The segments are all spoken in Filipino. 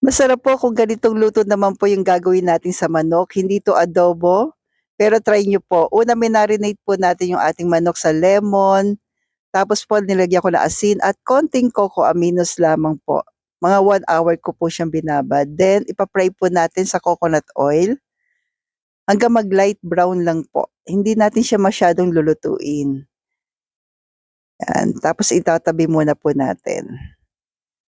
Masarap po kung ganitong luto naman po yung gagawin natin sa manok, hindi 'to adobo, pero try niyo po. Una marinate po natin yung ating manok sa lemon, tapos po nilagyan ko ng asin at konting coco aminos lamang po. Mga 1 hour ko po siyang binabad. Then ipa-fry po natin sa coconut oil hanggang mag-light brown lang po. Hindi natin siya masyadong lulutuin. Yan, tapos itatabi muna po natin.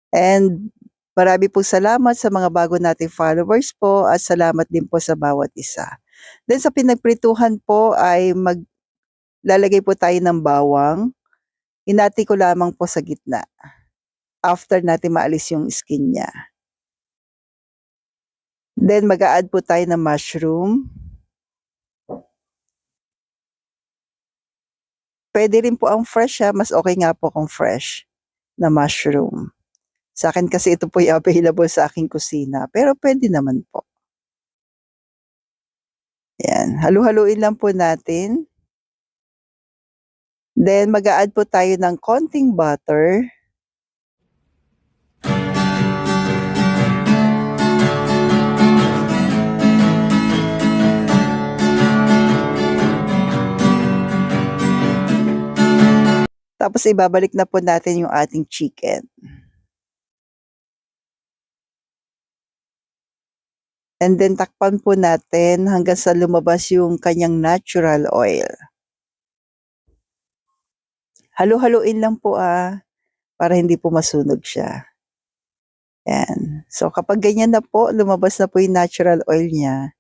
And marami pong salamat sa mga bago nating followers po at salamat din po sa bawat isa. Then sa pinagprituhan po ay maglalagay po tayo ng bawang. Hinati ko lamang po sa gitna after natin maalis yung skin niya. Then mag-a-add po tayo ng mushroom. Pwede rin po ang fresh mas okay nga po kung fresh na mushroom. Sa akin kasi ito po yung available sa aking kusina, pero pwede naman po. Yan, halu-haluin lang po natin. Then mag-a-add po tayo ng konting butter. Tapos ibabalik na po natin yung ating chicken. And then takpan po natin hanggang sa lumabas yung kanyang natural oil. Halu-haluin lang po para hindi po masunog siya. Yan. So kapag ganyan na po, lumabas na po yung natural oil niya,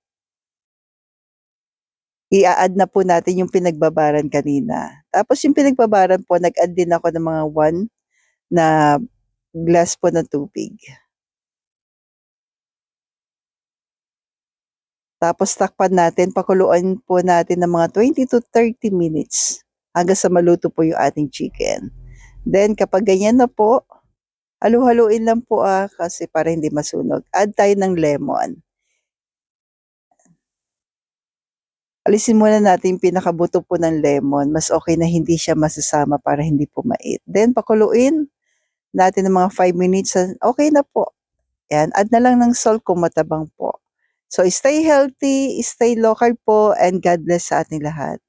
i-a-add na po natin yung pinagbabaran kanina. Tapos yung pinagbabaran po, nag-add din ako ng mga 1 na glass po ng tubig. Tapos takpan natin, pakuluan po natin ng mga 20 to 30 minutes hanggang sa maluto po yung ating chicken. Then kapag ganyan na po, halu-haluin lang po kasi para hindi masunog. Add tayo ng lemon. Alisin muna natin yung pinakabuto po ng lemon. Mas okay na hindi siya masasama para hindi po mait. Then pakuluin natin ng mga 5 minutes. Okay na po. Yan, add na lang ng salt kung matabang po. So stay healthy, stay local po, and God bless sa ating lahat.